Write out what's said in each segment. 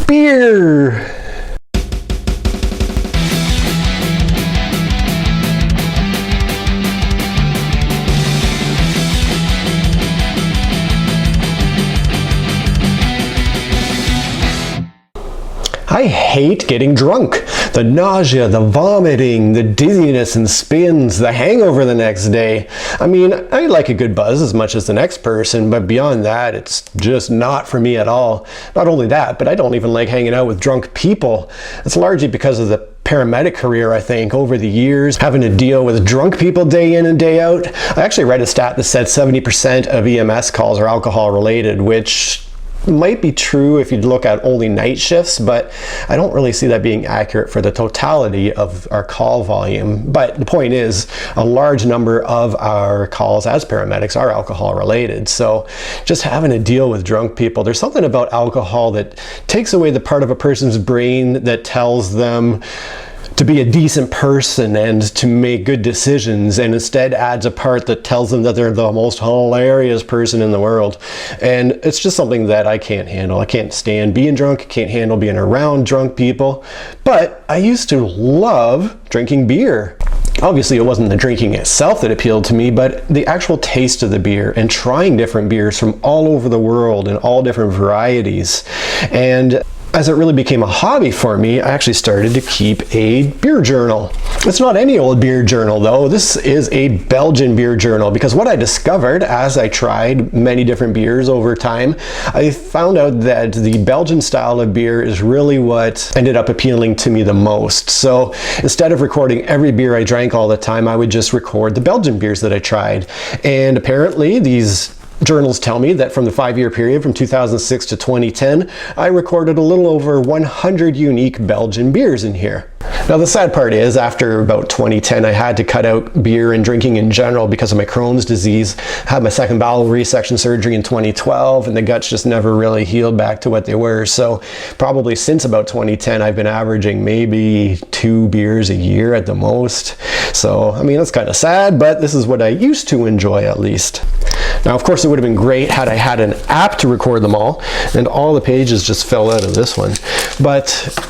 beer. I hate getting drunk. The nausea, the vomiting, the dizziness and spins, the hangover the next day. I mean, I like a good buzz as much as the next person, but beyond that, it's just not for me at all. Not only that, but I don't even like hanging out with drunk people. It's largely because of the paramedic career, I think, over the years, having to deal with drunk people day in and day out. I actually read a stat that said 70% of EMS calls are alcohol related, which might be true if you look at only night shifts, but I don't really see that being accurate for the totality of our call volume. But the point is, a large number of our calls as paramedics are alcohol related. So just having to deal with drunk people, there's something about alcohol that takes away the part of a person's brain that tells them to be a decent person and to make good decisions, and instead adds a part that tells them that they're the most hilarious person in the world. And it's just something that I can't handle. I can't stand being drunk. I can't handle being around drunk people. But I used to love drinking beer. Obviously, it wasn't the drinking itself that appealed to me, but the actual taste of the beer and trying different beers from all over the world in all different varieties. And as it really became a hobby for me, I actually started to keep a beer journal. It's not any old beer journal though. This is a Belgian beer journal, because what I discovered as I tried many different beers over time, I found out that the Belgian style of beer is really what ended up appealing to me the most. So instead of recording every beer I drank all the time, I would just record the Belgian beers that I tried. And apparently these journals tell me that from the 5-year period from 2006 to 2010, I recorded a little over 100 unique Belgian beers in here. Now the sad part is, after about 2010, I had to cut out beer and drinking in general because of my Crohn's disease. I had my second bowel resection surgery in 2012, and the guts just never really healed back to what they were. So probably since about 2010, I've been averaging maybe 2 beers a year at the most. So, I mean, that's kind of sad, but this is what I used to enjoy at least. Now, of course, it would have been great had I had an app to record them all, and all the pages just fell out of this one. But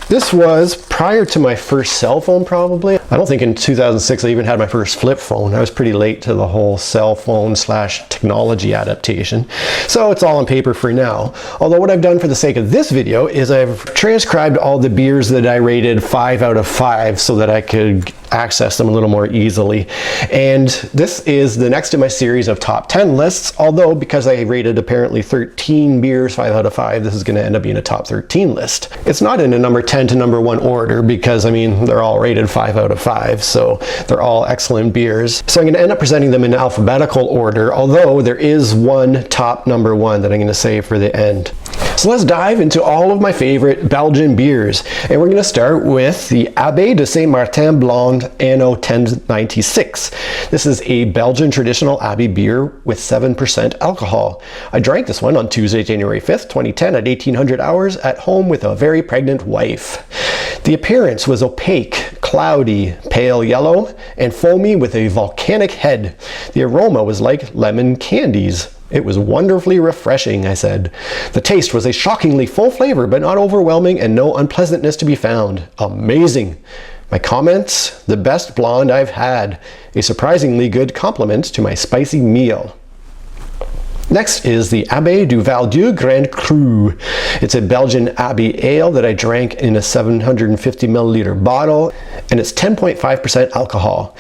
this was prior to my first cell phone, probably. I don't think in 2006 I even had my first flip phone. I was pretty late to the whole cell phone / technology adaptation. So it's all on paper for now. Although what I've done for the sake of this video is I've transcribed all the beers that I rated 5 out of 5 so that I could access them a little more easily. And this is the next in my series of top 10 lists, although because I rated apparently 13 beers 5 out of 5, this is going to end up being a top 13 list. It's not in a number 10 to number 1 order because, I mean, they're all rated 5 out of 5, so they're all excellent beers. So I'm going to end up presenting them in alphabetical order, although there is one top number 1 that I'm going to save for the end. So let's dive into all of my favorite Belgian beers, and we're going to start with the Abbé de Saint-Martin Blonde Anno 1096. This is a Belgian traditional Abbey beer with 7% alcohol. I drank this one on Tuesday, January 5th, 2010 at 1800 hours at home with a very pregnant wife. The appearance was opaque, cloudy, pale yellow, and foamy with a volcanic head. The aroma was like lemon candies. It was wonderfully refreshing, I said. The taste was a shockingly full flavor, but not overwhelming, and no unpleasantness to be found. Amazing. My comments? The best blonde I've had. A surprisingly good compliment to my spicy meal. Next is the Abbé du Val-Dieu Grand Cru. It's a Belgian Abbey ale that I drank in a 750 milliliter bottle, and it's 10.5% alcohol.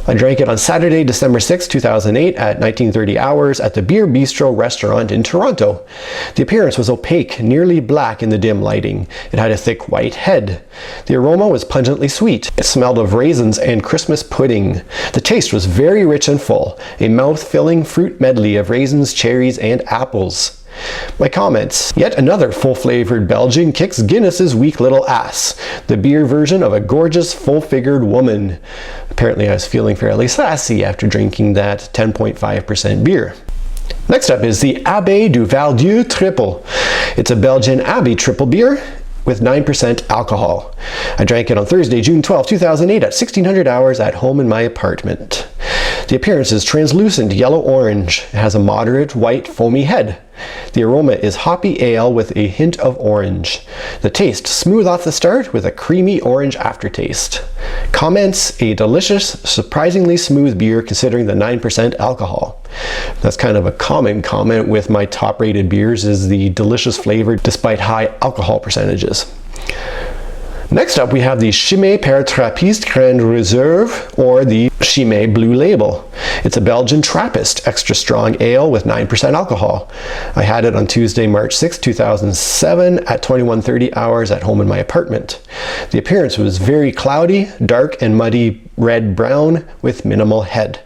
I drank it on Saturday, December 6, 2008 at 1930 hours at the Beer Bistro restaurant in Toronto. The appearance was opaque, nearly black in the dim lighting. It had a thick white head. The aroma was pungently sweet. It smelled of raisins and Christmas pudding. The taste was very rich and full, a mouth-filling fruit medley of raisins, cherries, and apples. My comments. Yet another full-flavored Belgian kicks Guinness's weak little ass. The beer version of a gorgeous, full-figured woman. Apparently I was feeling fairly sassy after drinking that 10.5% beer. Next up is the Abbé du Val-Dieu Triple. It's a Belgian Abbey triple beer with 9% alcohol. I drank it on Thursday, June 12, 2008 at 1600 hours at home in my apartment. The appearance is translucent yellow-orange. It has a moderate white foamy head. The aroma is hoppy ale with a hint of orange. The taste, smooth off the start with a creamy orange aftertaste. Comments, a delicious, surprisingly smooth beer considering the 9% alcohol. That's kind of a common comment with my top-rated beers, is the delicious flavor despite high alcohol percentages. Next up, we have the Chimay Per Trappiste Grande Reserve, or the Chimay Blue Label. It's a Belgian Trappist extra strong ale with 9% alcohol. I had it on Tuesday, March 6, 2007 at 21:30 hours at home in my apartment. The appearance was very cloudy, dark and muddy red-brown with minimal head.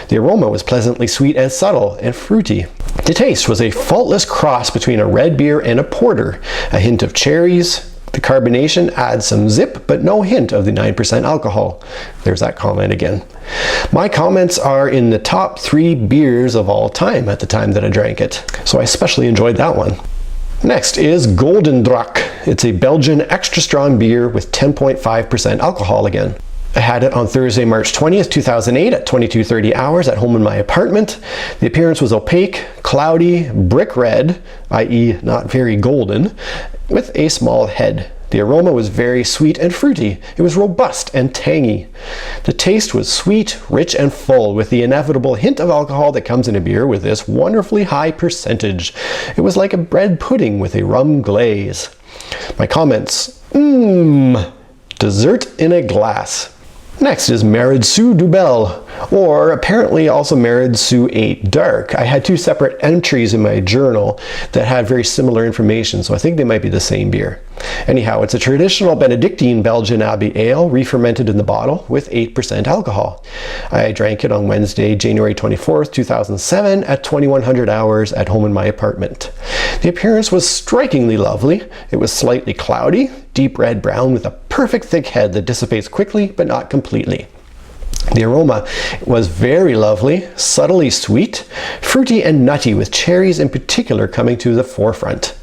The aroma was pleasantly sweet and subtle and fruity. The taste was a faultless cross between a red beer and a porter, a hint of cherries. The carbonation adds some zip, but no hint of the 9% alcohol. There's that comment again. My comments are in the top 3 beers of all time at the time that I drank it, so I especially enjoyed that one. Next is Golden Drak. It's a Belgian extra strong beer with 10.5% alcohol again. I had it on Thursday, March 20th, 2008 at 22:30 hours at home in my apartment. The appearance was opaque, cloudy, brick red, i.e. not very golden, with a small head. The aroma was very sweet and fruity. It was robust and tangy. The taste was sweet, rich, and full, with the inevitable hint of alcohol that comes in a beer with this wonderfully high percentage. It was like a bread pudding with a rum glaze. My comments, dessert in a glass. Next is Meridsu Dubel, or apparently also Meridsu 8 Dark. I had 2 separate entries in my journal that had very similar information, so I think they might be the same beer. Anyhow, it's a traditional Benedictine Belgian Abbey ale, re-fermented in the bottle with 8% alcohol. I drank it on Wednesday, January 24th, 2007 at 2100 hours at home in my apartment. The appearance was strikingly lovely. It was slightly cloudy, deep red-brown with a perfect thick head that dissipates quickly but not completely. The aroma was very lovely, subtly sweet, fruity and nutty, with cherries in particular coming to the forefront.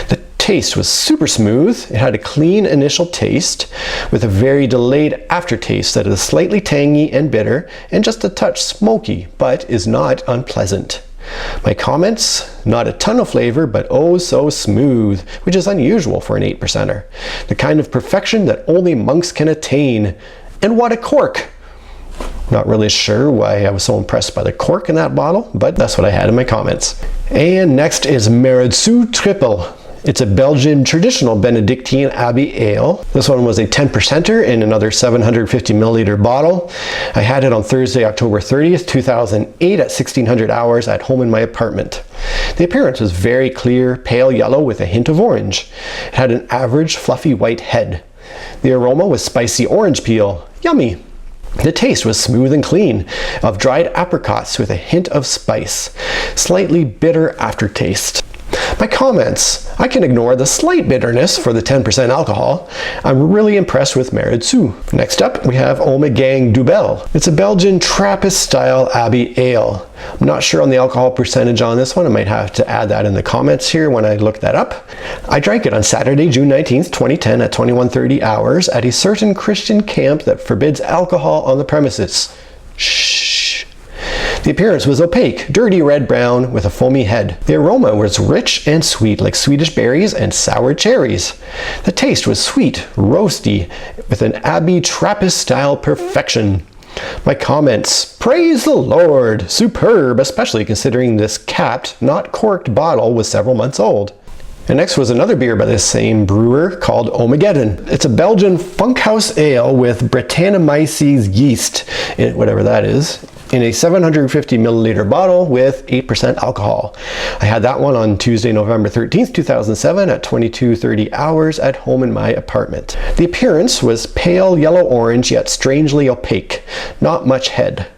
The taste was super smooth. It had a clean initial taste with a very delayed aftertaste that is slightly tangy and bitter and just a touch smoky, but is not unpleasant. My comments, not a ton of flavor, but oh so smooth, which is unusual for an 8%er. The kind of perfection that only monks can attain. And what a cork! Not really sure why I was so impressed by the cork in that bottle, but that's what I had in my comments. And next is Meridsu Triple. It's a Belgian traditional Benedictine Abbey ale. This one was a 10%er in another 750 milliliter bottle. I had it on Thursday, October 30th, 2008 at 1600 hours at home in my apartment. The appearance was very clear, pale yellow with a hint of orange. It had an average fluffy white head. The aroma was spicy orange peel. Yummy! The taste was smooth and clean, of dried apricots with a hint of spice. Slightly bitter aftertaste. My comments, I can ignore the slight bitterness for the 10% alcohol. I'm really impressed with Meridsu. Next up, we have Ommegang Dubel. It's a Belgian Trappist-style Abbey ale. I'm not sure on the alcohol percentage on this one. I might have to add that in the comments here when I look that up. I drank it on Saturday, June 19th, 2010 at 21:30 hours at a certain Christian camp that forbids alcohol on the premises. Shh. The appearance was opaque, dirty red-brown with a foamy head. The aroma was rich and sweet like Swedish berries and sour cherries. The taste was sweet, roasty, with an Abbey Trappist-style perfection. My comments, praise the Lord, superb, especially considering this capped, not corked bottle was several months old. And next was another beer by the same brewer called Omegeddon. It's a Belgian funkhouse ale with Brettanomyces yeast, whatever that is, in a 750 milliliter bottle with 8% alcohol. I had that one on Tuesday, November 13th, 2007 at 22:30 hours at home in my apartment. The appearance was pale yellow-orange yet strangely opaque, not much head.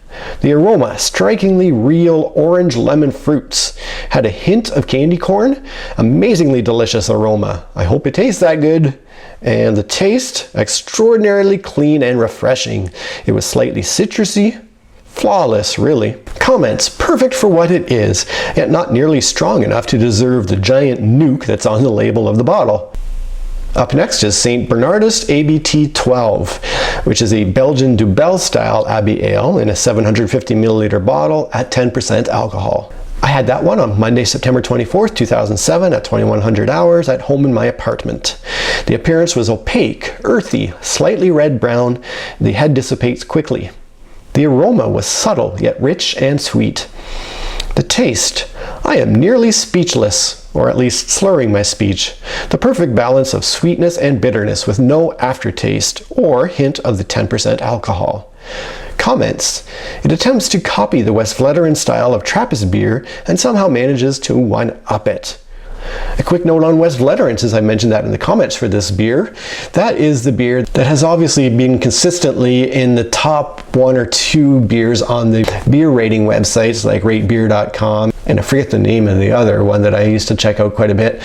The aroma, strikingly real orange lemon fruits, had a hint of candy corn, amazingly delicious aroma. I hope it tastes that good. And the taste, extraordinarily clean and refreshing. It was slightly citrusy, flawless really. Comments, perfect for what it is, yet not nearly strong enough to deserve the giant nuke that's on the label of the bottle. Up next is St. Bernardus ABT 12, which is a Belgian Dubel style Abbey Ale in a 750 milliliter bottle at 10% alcohol. I had that one on Monday, September 24th, 2007 at 2100 hours at home in my apartment. The appearance was opaque, earthy, slightly red-brown. The head dissipates quickly. The aroma was subtle, yet rich and sweet. The taste, I am nearly speechless, or at least slurring my speech. The perfect balance of sweetness and bitterness with no aftertaste or hint of the 10% alcohol. Comments, it attempts to copy the Westvleteren style of Trappist beer and somehow manages to one-up it. A quick note on Westvleteren, since I mentioned that in the comments for this beer. That is the beer that has obviously been consistently in the top 1 or 2 beers on the beer rating websites like ratebeer.com, and I forget the name of the other one that I used to check out quite a bit.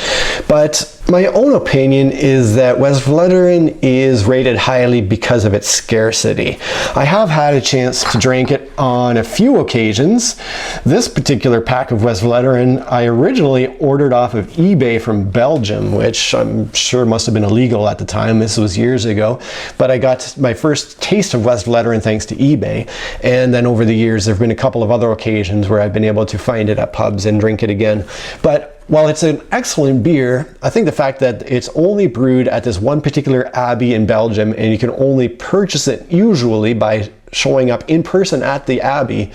But my own opinion is that Westvleteren is rated highly because of its scarcity. I have had a chance to drink it on a few occasions. This particular pack of Westvleteren I originally ordered off of eBay from Belgium, which I'm sure must have been illegal at the time. This was years ago. But I got my first taste of Westvleteren thanks to eBay. And then over the years, there have been a couple of other occasions where I've been able to find it at pubs and drink it again. But while it's an excellent beer, I think the fact that it's only brewed at this one particular abbey in Belgium and you can only purchase it usually by showing up in person at the abbey,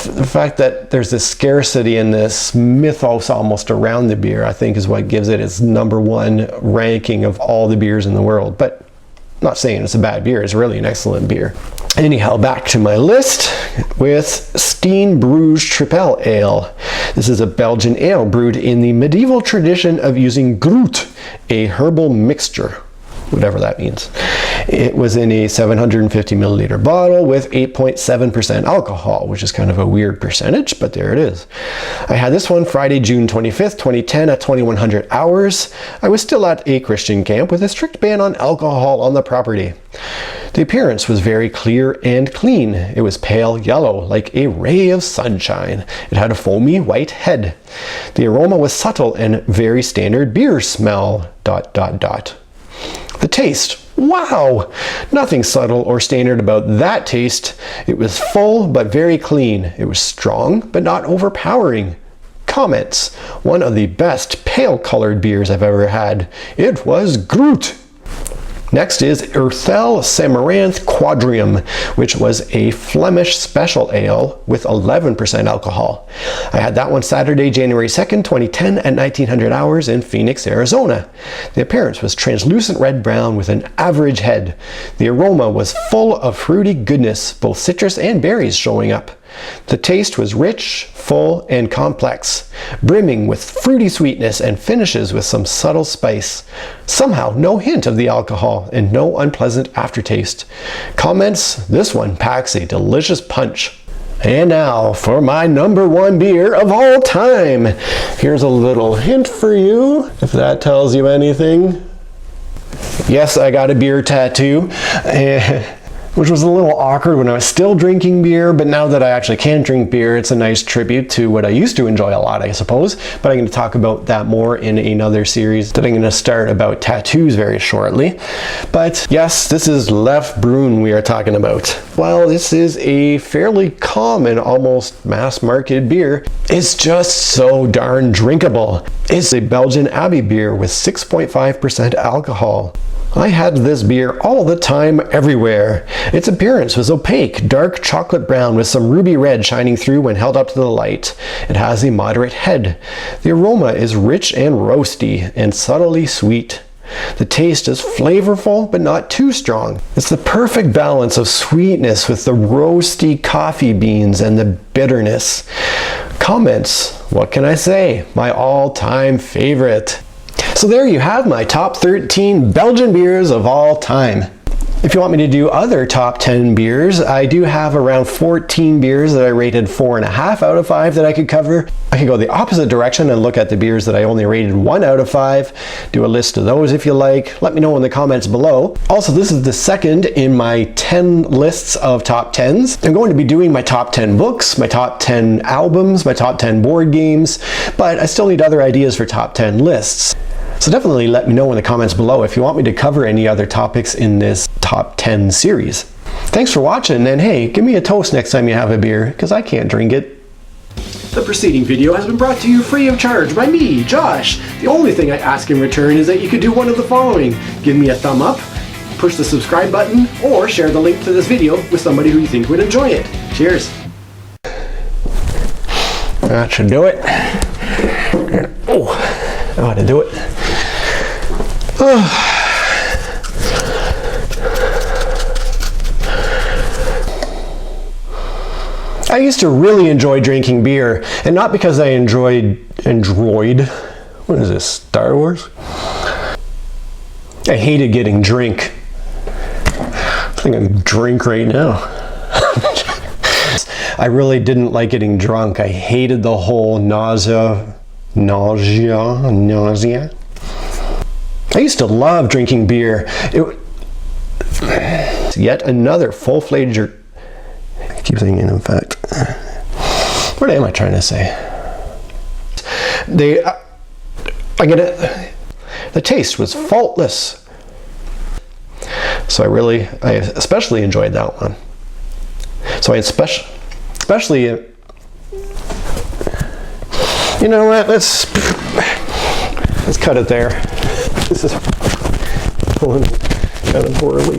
the fact that there's this scarcity and this mythos almost around the beer, I think is what gives it its #1 ranking of all the beers in the world. But I'm not saying it's a bad beer, it's really an excellent beer. Anyhow, back to my list with Steen Bruges Triple Ale. This is a Belgian ale brewed in the medieval tradition of using groot, a herbal mixture, whatever that means. It was in a 750 milliliter bottle with 8.7% alcohol, which is kind of a weird percentage, but there it is. I had this one Friday, June 25th, 2010 at 2100 hours. I was still at a Christian camp with a strict ban on alcohol on the property. The appearance was very clear and clean. It was pale yellow, like a ray of sunshine. It had a foamy white head. The aroma was subtle and very standard beer smell, ... The taste, wow! Nothing subtle or standard about that taste. It was full but very clean. It was strong but not overpowering. Comments, one of the best pale colored beers I've ever had. It was Groot. Next is Urthel Samaranth Quadrium, which was a Flemish special ale with 11% alcohol. I had that one Saturday, January 2nd, 2010 at 1900 hours in Phoenix, Arizona. The appearance was translucent red-brown with an average head. The aroma was full of fruity goodness, both citrus and berries showing up. The taste was rich, full, and complex, brimming with fruity sweetness and finishes with some subtle spice. Somehow, no hint of the alcohol and no unpleasant aftertaste. Comments, this one packs a delicious punch. And now for my #1 beer of all time. Here's a little hint for you, if that tells you anything. Yes, I got a beer tattoo. Which was a little awkward when I was still drinking beer, but now that I actually can drink beer, it's a nice tribute to what I used to enjoy a lot, I suppose. But I'm going to talk about that more in another series that I'm going to start about tattoos very shortly. But yes, this is Lef Brun we are talking about. While this is a fairly common, almost mass-marketed beer, it's just so darn drinkable. It's a Belgian Abbey beer with 6.5% alcohol. I had this beer all the time, everywhere. Its appearance was opaque, dark chocolate brown with some ruby red shining through when held up to the light. It has a moderate head. The aroma is rich and roasty and subtly sweet. The taste is flavorful but not too strong. It's the perfect balance of sweetness with the roasty coffee beans and the bitterness. Comments, what can I say? My all-time favorite. So there you have my top 13 Belgian beers of all time. If you want me to do other top 10 beers, I do have around 14 beers that I rated 4.5 out of 5 that I could cover. I could go the opposite direction and look at the beers that I only rated 1 out of 5. Do a list of those if you like. Let me know in the comments below. Also, this is the second in my 10 lists of top 10s. I'm going to be doing my top 10 books, my top 10 albums, my top 10 board games, but I still need other ideas for top 10 lists. So definitely let me know in the comments below if you want me to cover any other topics in this top 10 series. Thanks for watching, and hey, give me a toast next time you have a beer, because I can't drink it. The preceding video has been brought to you free of charge by me, Josh. The only thing I ask in return is that you could do one of the following. Give me a thumb up, push the subscribe button, or share the link to this video with somebody who you think would enjoy it. Cheers. That should do it. Oh, I ought to do it. I used to really enjoy drinking beer, and not because I enjoyed, what is this, Star Wars? I hated getting drink. I think I'm drink right now. I really didn't like getting drunk. I hated the whole nausea. I used to love drinking beer. Yet another full-fledged. I keep saying in fact. What am I trying to say? I get it. The taste was faultless. So I especially enjoyed that one. So I especially, you know what? Let's cut it there. This is going kind of poorly.